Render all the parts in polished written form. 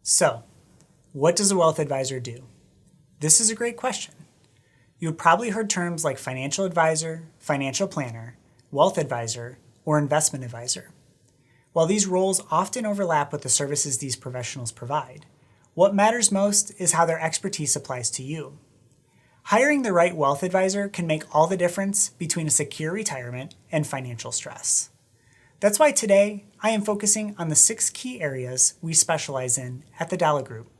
So, what does a wealth advisor do? This is a great question. You've probably heard terms like financial advisor, financial planner, wealth advisor, or investment advisor. While these roles often overlap with the services these professionals provide, what matters most is how their expertise applies to you. Hiring the right wealth advisor can make all the difference between a secure retirement and financial stress. That's why today I am focusing on the 6 key areas we specialize in at the Dalla Group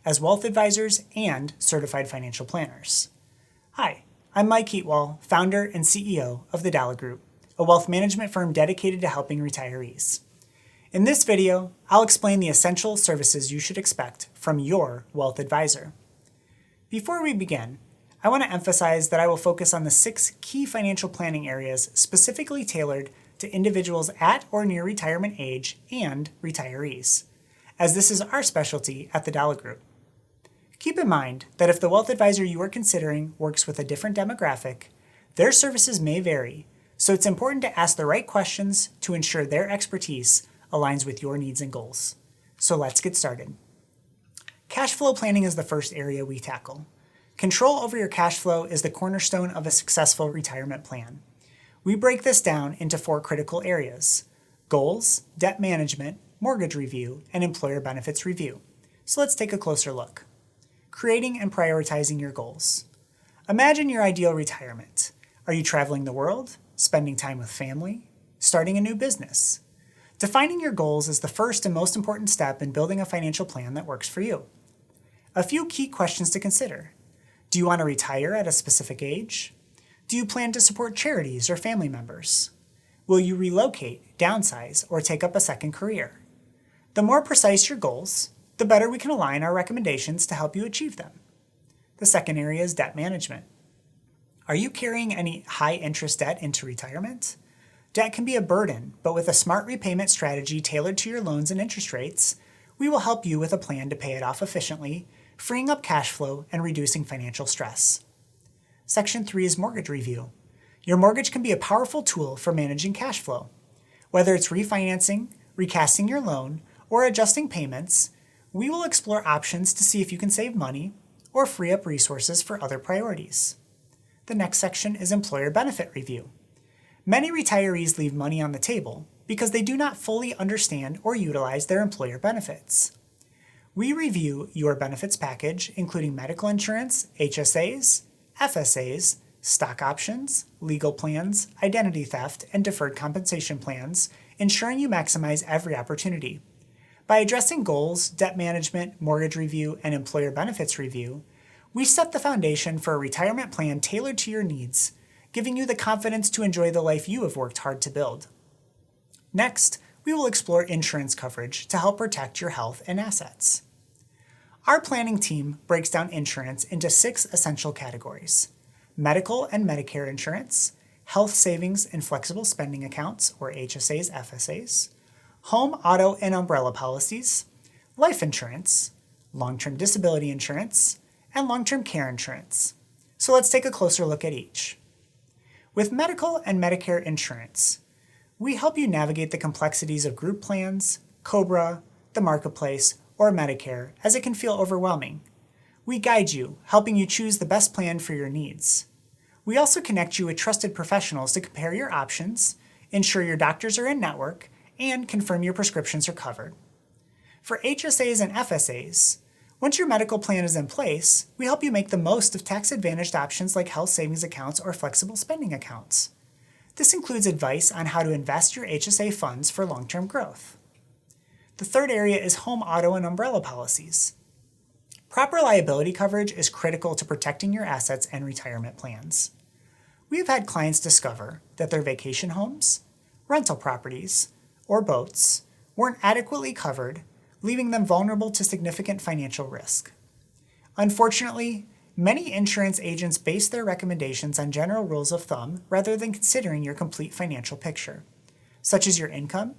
as wealth advisors and certified financial planners. Hi, I'm Mike Heatwall, founder and CEO of the Dalla Group, a wealth management firm dedicated to helping retirees. In this video, I'll explain the essential services you should expect from your wealth advisor. Before we begin, I want to emphasize that I will focus on the 6 key financial planning areas specifically tailored to individuals at or near retirement age and retirees, as this is our specialty at the Dalla Group. Keep in mind that if the wealth advisor you are considering works with a different demographic, their services may vary, so it's important to ask the right questions to ensure their expertise aligns with your needs and goals. So let's get started. Cash flow planning is the first area we tackle. Control over your cash flow is the cornerstone of a successful retirement plan. We break this down into 4 critical areas: goals, debt management, mortgage review, and employer benefits review. So let's take a closer look. Creating and prioritizing your goals. Imagine your ideal retirement. Are you traveling the world, spending time with family, starting a new business? Defining your goals is the first and most important step in building a financial plan that works for you. A few key questions to consider. Do you want to retire at a specific age? Do you plan to support charities or family members? Will you relocate, downsize, or take up a second career? The more precise your goals, the better we can align our recommendations to help you achieve them. The second area is debt management. Are you carrying any high-interest debt into retirement? Debt can be a burden, but with a smart repayment strategy tailored to your loans and interest rates, we will help you with a plan to pay it off efficiently, freeing up cash flow and reducing financial stress. Section 3 is mortgage review. Your mortgage can be a powerful tool for managing cash flow. Whether it's refinancing, recasting your loan, or adjusting payments, we will explore options to see if you can save money or free up resources for other priorities. The next section is employer benefit review. Many retirees leave money on the table because they do not fully understand or utilize their employer benefits. We review your benefits package, including medical insurance, HSAs, FSAs, stock options, legal plans, identity theft, and deferred compensation plans, ensuring you maximize every opportunity. By addressing goals, debt management, mortgage review, and employer benefits review, we set the foundation for a retirement plan tailored to your needs, giving you the confidence to enjoy the life you have worked hard to build. Next, we will explore insurance coverage to help protect your health and assets. Our planning team breaks down insurance into 6 essential categories: medical and Medicare insurance, health savings and flexible spending accounts, or HSAs, FSAs, home, auto, and umbrella policies, life insurance, long-term disability insurance, and long-term care insurance. So let's take a closer look at each. With medical and Medicare insurance, we help you navigate the complexities of group plans, COBRA, the marketplace, or Medicare, as it can feel overwhelming. We guide you, helping you choose the best plan for your needs. We also connect you with trusted professionals to compare your options, ensure your doctors are in network, and confirm your prescriptions are covered. For HSAs and FSAs, once your medical plan is in place, we help you make the most of tax-advantaged options like health savings accounts or flexible spending accounts. This includes advice on how to invest your HSA funds for long-term growth. The third area is home, auto, and umbrella policies. Proper liability coverage is critical to protecting your assets and retirement plans. We have had clients discover that their vacation homes, rental properties, or boats weren't adequately covered, leaving them vulnerable to significant financial risk. Unfortunately, many insurance agents base their recommendations on general rules of thumb rather than considering your complete financial picture, such as your income,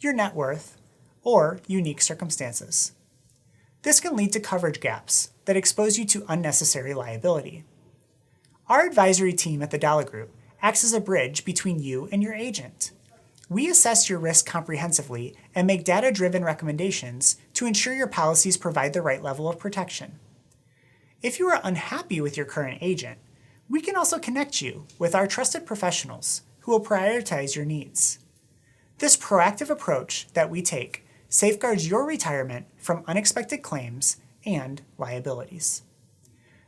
your net worth, or unique circumstances. This can lead to coverage gaps that expose you to unnecessary liability. Our advisory team at the Dalla Group acts as a bridge between you and your agent. we assess your risk comprehensively and make data-driven recommendations to ensure your policies provide the right level of protection. If you are unhappy with your current agent, we can also connect you with our trusted professionals who will prioritize your needs. This proactive approach that we take safeguards your retirement from unexpected claims and liabilities.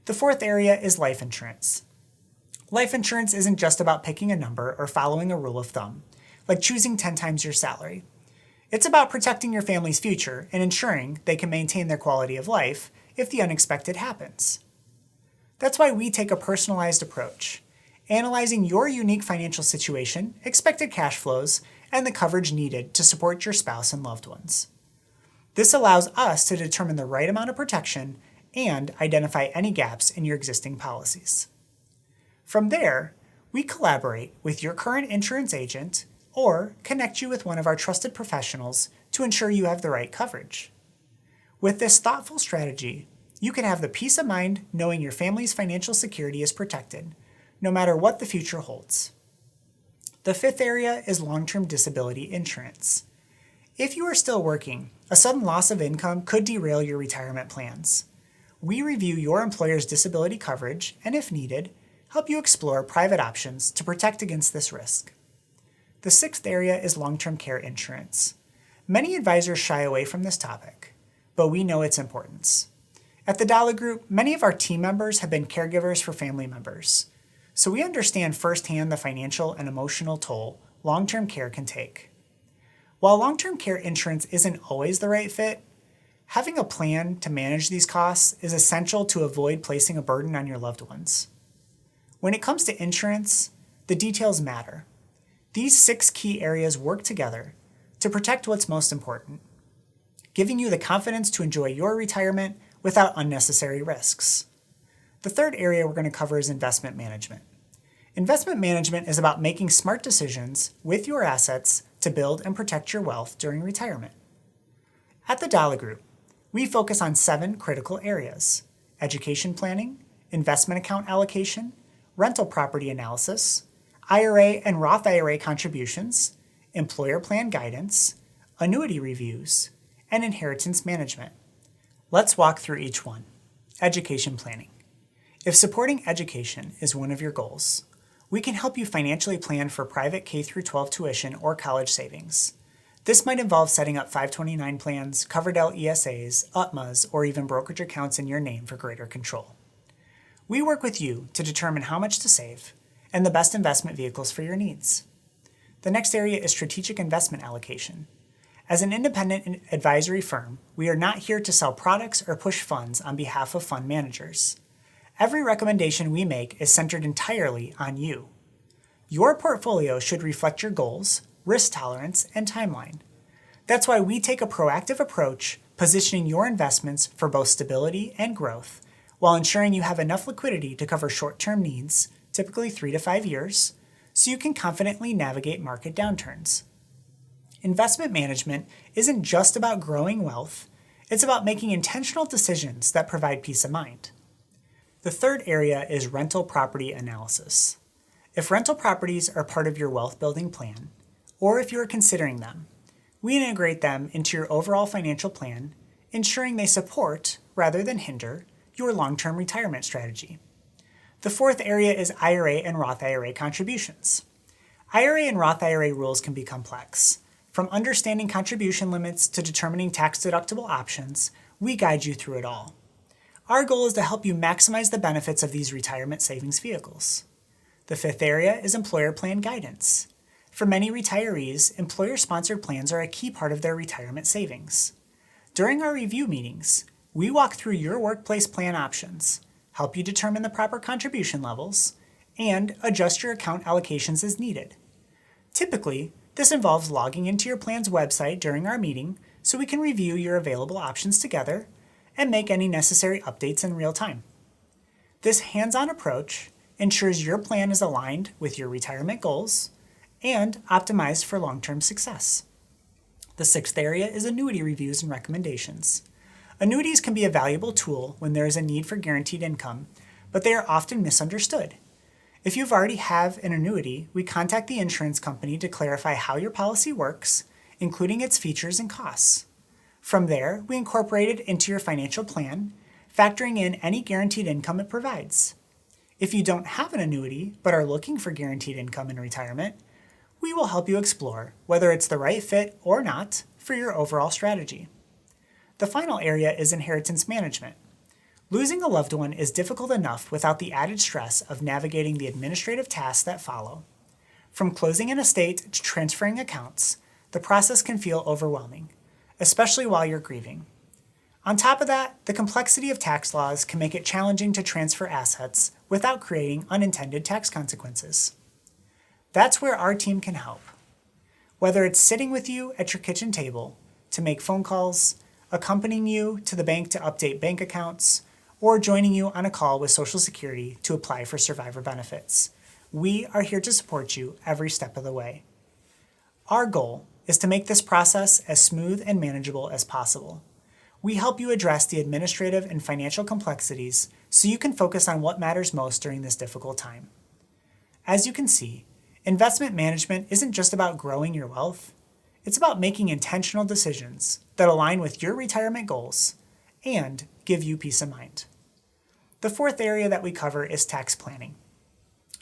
The fourth area is life insurance. Life insurance isn't just about picking a number or following a rule of thumb, like choosing 10 times your salary. It's about protecting your family's future and ensuring they can maintain their quality of life if the unexpected happens. That's why we take a personalized approach, analyzing your unique financial situation, expected cash flows, and the coverage needed to support your spouse and loved ones. This allows us to determine the right amount of protection and identify any gaps in your existing policies. From there, we collaborate with your current insurance agent or connect you with one of our trusted professionals to ensure you have the right coverage. With this thoughtful strategy, you can have the peace of mind knowing your family's financial security is protected, no matter what the future holds. The fifth area is long-term disability insurance. If you are still working, a sudden loss of income could derail your retirement plans. We review your employer's disability coverage and, if needed, help you explore private options to protect against this risk. The sixth area is long-term care insurance. Many advisors shy away from this topic, but we know its importance. At the Dollar Group, many of our team members have been caregivers for family members, so we understand firsthand the financial and emotional toll long-term care can take. While long-term care insurance isn't always the right fit, having a plan to manage these costs is essential to avoid placing a burden on your loved ones. When it comes to insurance, the details matter. These 6 key areas work together to protect what's most important, giving you the confidence to enjoy your retirement without unnecessary risks. The third area we're going to cover is investment management. Investment management is about making smart decisions with your assets to build and protect your wealth during retirement. At the Dollar Group, we focus on 7 critical areas: education planning, investment account allocation, rental property analysis, IRA and Roth IRA contributions, employer plan guidance, annuity reviews, and inheritance management. Let's walk through each one. Education planning. If supporting education is one of your goals, we can help you financially plan for private K-12 tuition or college savings. This might involve setting up 529 plans, Coverdell ESAs, UTMAs, or even brokerage accounts in your name for greater control. We work with you to determine how much to save and the best investment vehicles for your needs. The next area is strategic investment allocation. As an independent advisory firm, we are not here to sell products or push funds on behalf of fund managers. Every recommendation we make is centered entirely on you. Your portfolio should reflect your goals, risk tolerance, and timeline. That's why we take a proactive approach, positioning your investments for both stability and growth, while ensuring you have enough liquidity to cover short-term needs, typically 3 to 5 years, so you can confidently navigate market downturns. Investment management isn't just about growing wealth, it's about making intentional decisions that provide peace of mind. The third area is rental property analysis. If rental properties are part of your wealth building plan, or if you are considering them, we integrate them into your overall financial plan, ensuring they support, rather than hinder, your long-term retirement strategy. The fourth area is IRA and Roth IRA contributions. IRA and Roth IRA rules can be complex. From understanding contribution limits to determining tax-deductible options, we guide you through it all. Our goal is to help you maximize the benefits of these retirement savings vehicles. The fifth area is employer plan guidance. For many retirees, employer-sponsored plans are a key part of their retirement savings. During our review meetings, we walk through your workplace plan options, help you determine the proper contribution levels, and adjust your account allocations as needed. Typically, this involves logging into your plan's website during our meeting so we can review your available options together and make any necessary updates in real time. This hands-on approach ensures your plan is aligned with your retirement goals and optimized for long-term success. The sixth area is annuity reviews and recommendations. Annuities can be a valuable tool when there is a need for guaranteed income, but they are often misunderstood. If you've already have an annuity, we contact the insurance company to clarify how your policy works, including its features and costs. From there, we incorporate it into your financial plan, factoring in any guaranteed income it provides. If you don't have an annuity but are looking for guaranteed income in retirement, we will help you explore whether it's the right fit or not for your overall strategy. The final area is inheritance management. Losing a loved one is difficult enough without the added stress of navigating the administrative tasks that follow. From closing an estate to transferring accounts, the process can feel overwhelming, especially while you're grieving. On top of that, the complexity of tax laws can make it challenging to transfer assets without creating unintended tax consequences. That's where our team can help. Whether it's sitting with you at your kitchen table to make phone calls, accompanying you to the bank to update bank accounts, or joining you on a call with Social Security to apply for survivor benefits, we are here to support you every step of the way. Our goal is to make this process as smooth and manageable as possible. We help you address the administrative and financial complexities so you can focus on what matters most during this difficult time. As you can see, investment management isn't just about growing your wealth, it's about making intentional decisions that align with your retirement goals and give you peace of mind. The fourth area that we cover is tax planning.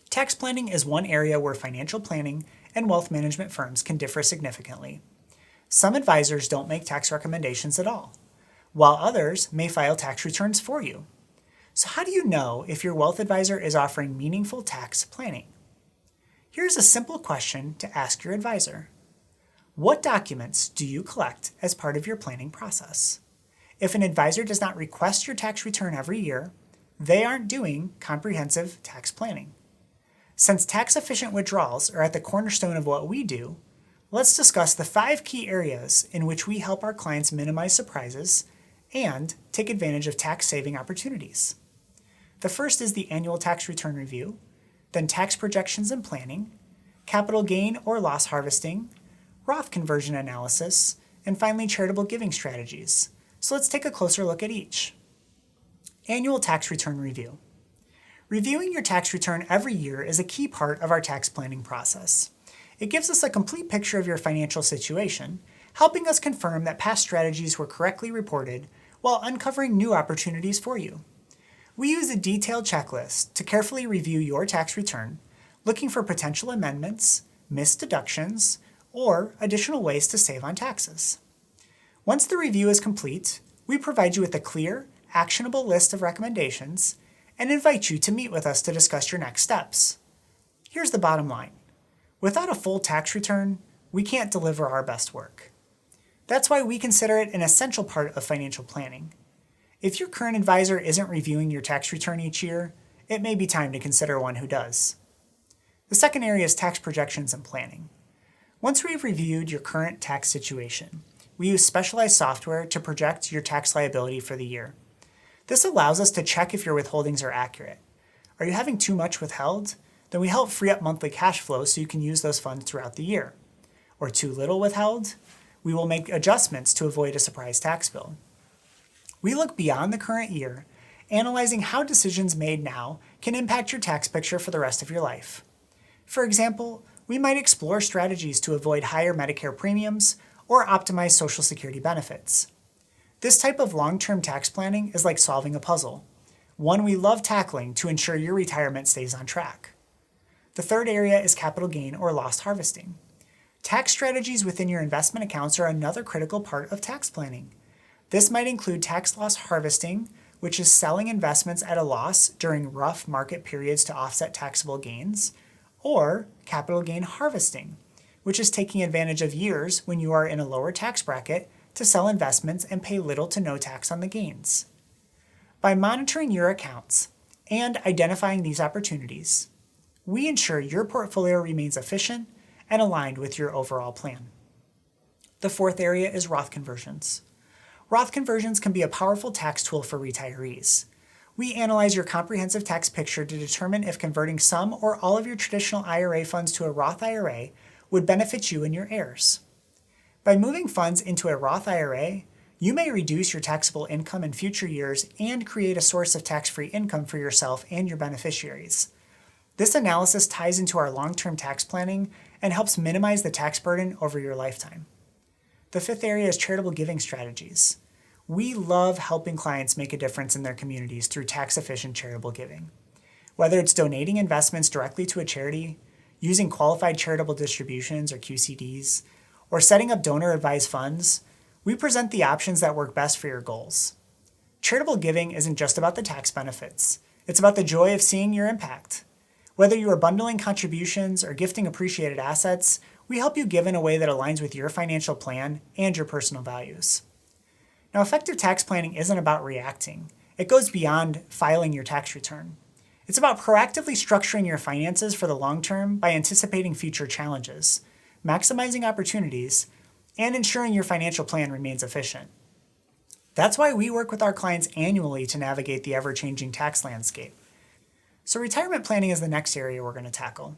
Tax planning is one area where financial planning and wealth management firms can differ significantly. Some advisors don't make tax recommendations at all, while others may file tax returns for you. So how do you know if your wealth advisor is offering meaningful tax planning? Here's a simple question to ask your advisor. What documents do you collect as part of your planning process? If an advisor does not request your tax return every year, they aren't doing comprehensive tax planning. Since tax-efficient withdrawals are at the cornerstone of what we do, let's discuss the 5 key areas in which we help our clients minimize surprises and take advantage of tax-saving opportunities. The first is the annual tax return review, then tax projections and planning, capital gain or loss harvesting, Roth conversion analysis, and finally charitable giving strategies. So let's take a closer look at each. Annual tax return review. Reviewing your tax return every year is a key part of our tax planning process. It gives us a complete picture of your financial situation, helping us confirm that past strategies were correctly reported while uncovering new opportunities for you. We use a detailed checklist to carefully review your tax return, looking for potential amendments, missed deductions, or additional ways to save on taxes. Once the review is complete, we provide you with a clear, actionable list of recommendations and invite you to meet with us to discuss your next steps. Here's the bottom line. Without a full tax return, we can't deliver our best work. That's why we consider it an essential part of financial planning. If your current advisor isn't reviewing your tax return each year, it may be time to consider one who does. The second area is tax projections and planning. Once we've reviewed your current tax situation, we use specialized software to project your tax liability for the year. This allows us to check if your withholdings are accurate. Are you having too much withheld? Then we help free up monthly cash flow so you can use those funds throughout the year. Or too little withheld? We will make adjustments to avoid a surprise tax bill. We look beyond the current year, analyzing how decisions made now can impact your tax picture for the rest of your life. For example, we might explore strategies to avoid higher Medicare premiums or optimize Social Security benefits. This type of long-term tax planning is like solving a puzzle, one we love tackling to ensure your retirement stays on track. The third area is capital gain or loss harvesting. Tax strategies within your investment accounts are another critical part of tax planning. This might include tax loss harvesting, which is selling investments at a loss during rough market periods to offset taxable gains, or capital gain harvesting, which is taking advantage of years when you are in a lower tax bracket to sell investments and pay little to no tax on the gains. By monitoring your accounts and identifying these opportunities, we ensure your portfolio remains efficient and aligned with your overall plan. The fourth area is Roth conversions. Roth conversions can be a powerful tax tool for retirees. We analyze your comprehensive tax picture to determine if converting some or all of your traditional IRA funds to a Roth IRA would benefit you and your heirs. By moving funds into a Roth IRA, you may reduce your taxable income in future years and create a source of tax-free income for yourself and your beneficiaries. This analysis ties into our long-term tax planning and helps minimize the tax burden over your lifetime. The fifth area is charitable giving strategies. We love helping clients make a difference in their communities through tax-efficient charitable giving. Whether it's donating investments directly to a charity, using qualified charitable distributions or QCDs, or setting up donor-advised funds, we present the options that work best for your goals. Charitable giving isn't just about the tax benefits. It's about the joy of seeing your impact. Whether you are bundling contributions or gifting appreciated assets, we help you give in a way that aligns with your financial plan and your personal values. Now, effective tax planning isn't about reacting. It goes beyond filing your tax return. It's about proactively structuring your finances for the long term by anticipating future challenges, maximizing opportunities, and ensuring your financial plan remains efficient. That's why we work with our clients annually to navigate the ever-changing tax landscape. So retirement planning is the next area we're going to tackle.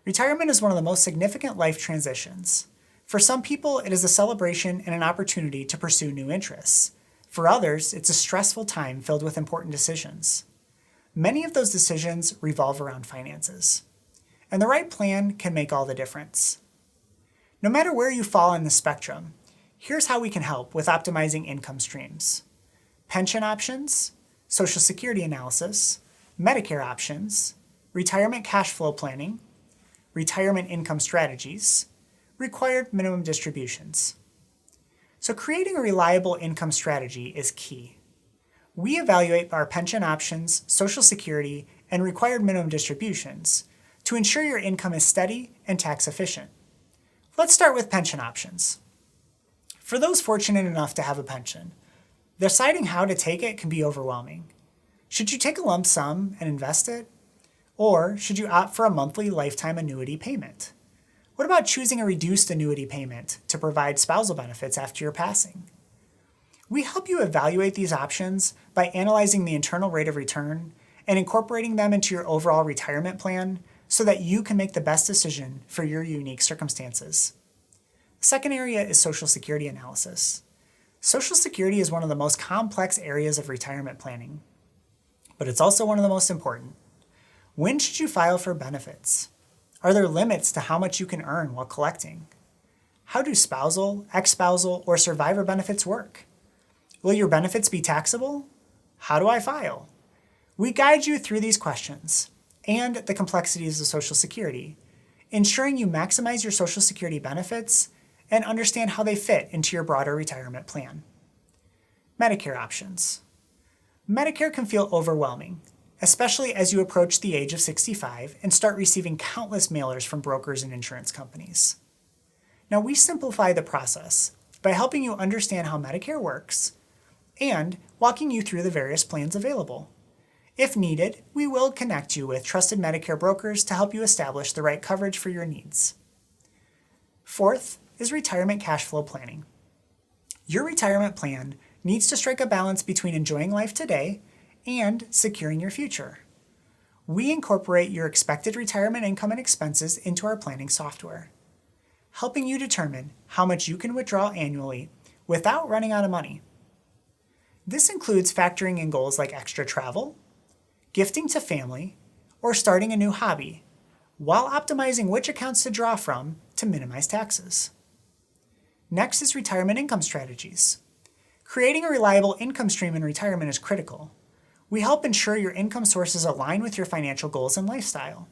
Retirement is one of the most significant life transitions. For some people, it is a celebration and an opportunity to pursue new interests. For others, it's a stressful time filled with important decisions. Many of those decisions revolve around finances. And the right plan can make all the difference. No matter where you fall on the spectrum, here's how we can help with optimizing income streams: pension options, Social Security analysis, Medicare options, retirement cash flow planning, retirement income strategies, required minimum distributions. So creating a reliable income strategy is key. We evaluate our pension options, Social Security, and required minimum distributions to ensure your income is steady and tax efficient. Let's start with pension options. For those fortunate enough to have a pension, deciding how to take it can be overwhelming. Should you take a lump sum and invest it? Or should you opt for a monthly lifetime annuity payment? What about choosing a reduced annuity payment to provide spousal benefits after your passing? We help you evaluate these options by analyzing the internal rate of return and incorporating them into your overall retirement plan so that you can make the best decision for your unique circumstances. The second area is Social Security analysis. Social Security is one of the most complex areas of retirement planning, but it's also one of the most important. When should you file for benefits? Are there limits to how much you can earn while collecting? How do spousal, ex-spousal, or survivor benefits work? Will your benefits be taxable? How do I file? We guide you through these questions and the complexities of Social Security, ensuring you maximize your Social Security benefits and understand how they fit into your broader retirement plan. Medicare options. Medicare can feel overwhelming, especially as you approach the age of 65 and start receiving countless mailers from brokers and insurance companies. Now, we simplify the process by helping you understand how Medicare works and walking you through the various plans available. If needed, we will connect you with trusted Medicare brokers to help you establish the right coverage for your needs. Fourth is retirement cash flow planning. Your retirement plan needs to strike a balance between enjoying life today and securing your future. We incorporate your expected retirement income and expenses into our planning software, helping you determine how much you can withdraw annually without running out of money. This includes factoring in goals like extra travel, gifting to family, or starting a new hobby, while optimizing which accounts to draw from to minimize taxes. Next is retirement income strategies. Creating a reliable income stream in retirement is critical. We help ensure your income sources align with your financial goals and lifestyle.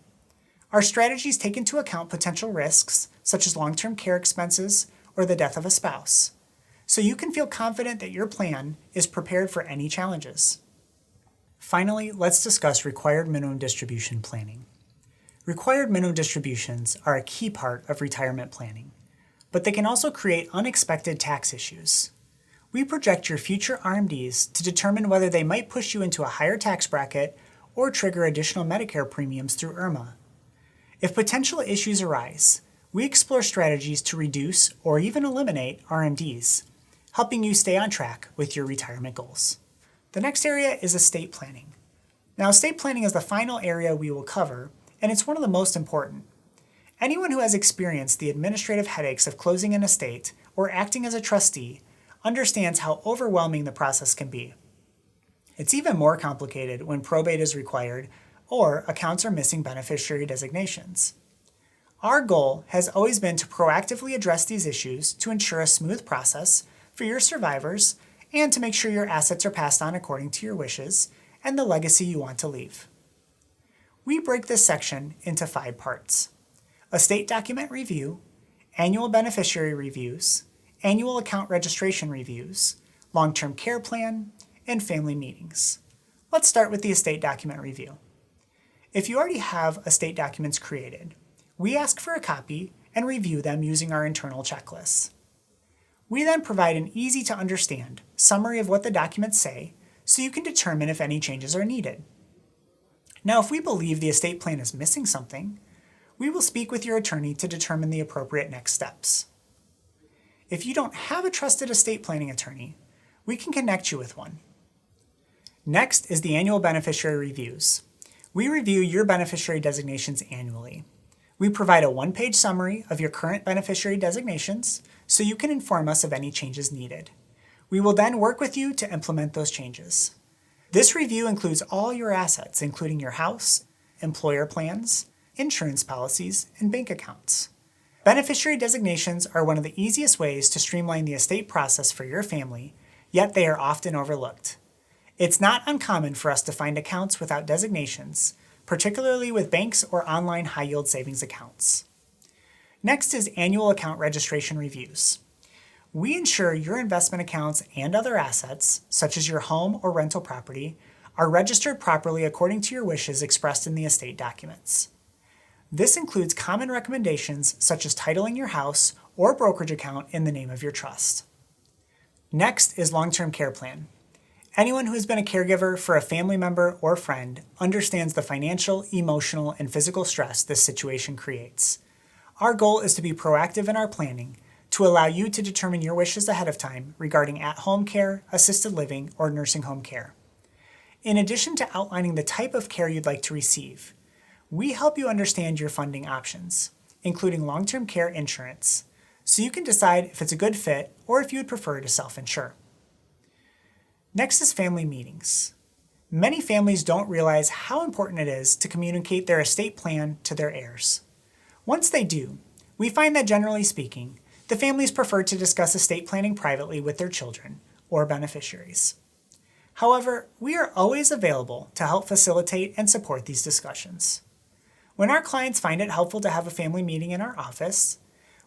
Our strategies take into account potential risks, such as long-term care expenses or the death of a spouse, so you can feel confident that your plan is prepared for any challenges. Finally, let's discuss required minimum distribution planning. Required minimum distributions are a key part of retirement planning, but they can also create unexpected tax issues. We project your future RMDs to determine whether they might push you into a higher tax bracket or trigger additional Medicare premiums through IRMAA. If potential issues arise, we explore strategies to reduce or even eliminate RMDs, helping you stay on track with your retirement goals. The next area is estate planning. Now, estate planning is the final area we will cover, and it's one of the most important. Anyone who has experienced the administrative headaches of closing an estate or acting as a trustee understands how overwhelming the process can be. It's even more complicated when probate is required or accounts are missing beneficiary designations. Our goal has always been to proactively address these issues to ensure a smooth process for your survivors and to make sure your assets are passed on according to your wishes and the legacy you want to leave. We break this section into 5 parts: estate document review, annual beneficiary reviews, annual account registration reviews, long-term care plan, and family meetings. Let's start with the estate document review. If you already have estate documents created, we ask for a copy and review them using our internal checklists. We then provide an easy-to-understand summary of what the documents say so you can determine if any changes are needed. Now, if we believe the estate plan is missing something, we will speak with your attorney to determine the appropriate next steps. If you don't have a trusted estate planning attorney, we can connect you with one. Next is the annual beneficiary reviews. We review your beneficiary designations annually. We provide a 1-page summary of your current beneficiary designations so you can inform us of any changes needed. We will then work with you to implement those changes. This review includes all your assets, including your house, employer plans, insurance policies, and bank accounts. Beneficiary designations are one of the easiest ways to streamline the estate process for your family, yet they are often overlooked. It's not uncommon for us to find accounts without designations, particularly with banks or online high-yield savings accounts. Next is annual account registration reviews. We ensure your investment accounts and other assets, such as your home or rental property, are registered properly according to your wishes expressed in the estate documents. This includes common recommendations such as titling your house or brokerage account in the name of your trust. Next is long-term care plan. Anyone who has been a caregiver for a family member or friend understands the financial, emotional, and physical stress this situation creates. Our goal is to be proactive in our planning to allow you to determine your wishes ahead of time regarding at-home care, assisted living, or nursing home care. In addition to outlining the type of care you'd like to receive, we help you understand your funding options, including long-term care insurance, so you can decide if it's a good fit or if you would prefer to self-insure. Next is family meetings. Many families don't realize how important it is to communicate their estate plan to their heirs. Once they do, we find that generally speaking, the families prefer to discuss estate planning privately with their children or beneficiaries. However, we are always available to help facilitate and support these discussions. When our clients find it helpful to have a family meeting in our office,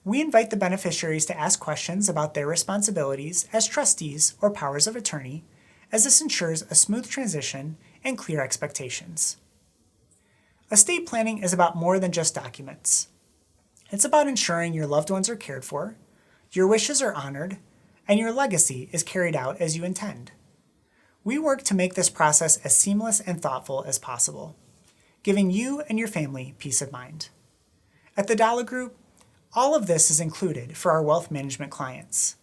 we invite the beneficiaries to ask questions about their responsibilities as trustees or powers of attorney, as this ensures a smooth transition and clear expectations. Estate planning is about more than just documents. It's about ensuring your loved ones are cared for, your wishes are honored, and your legacy is carried out as you intend. We work to make this process as seamless and thoughtful as possible, giving you and your family peace of mind. At the Dalla Group, all of this is included for our wealth management clients.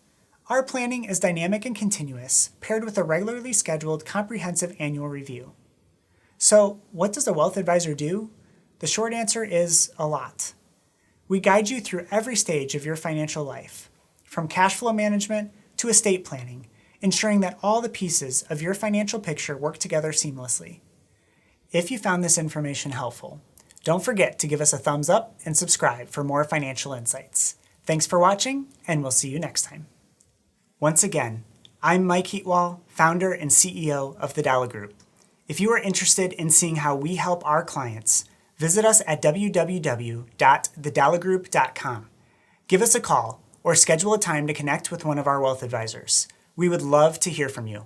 Our planning is dynamic and continuous, paired with a regularly scheduled comprehensive annual review. So, what does a wealth advisor do? The short answer is a lot. We guide you through every stage of your financial life, from cash flow management to estate planning, ensuring that all the pieces of your financial picture work together seamlessly. If you found this information helpful, don't forget to give us a thumbs up and subscribe for more financial insights. Thanks for watching, and we'll see you next time. Once again, I'm Mike Heatwall, founder and CEO of the Dalla Group. If you are interested in seeing how we help our clients, visit us at www.thedallagroup.com. Give us a call or schedule a time to connect with one of our wealth advisors. We would love to hear from you.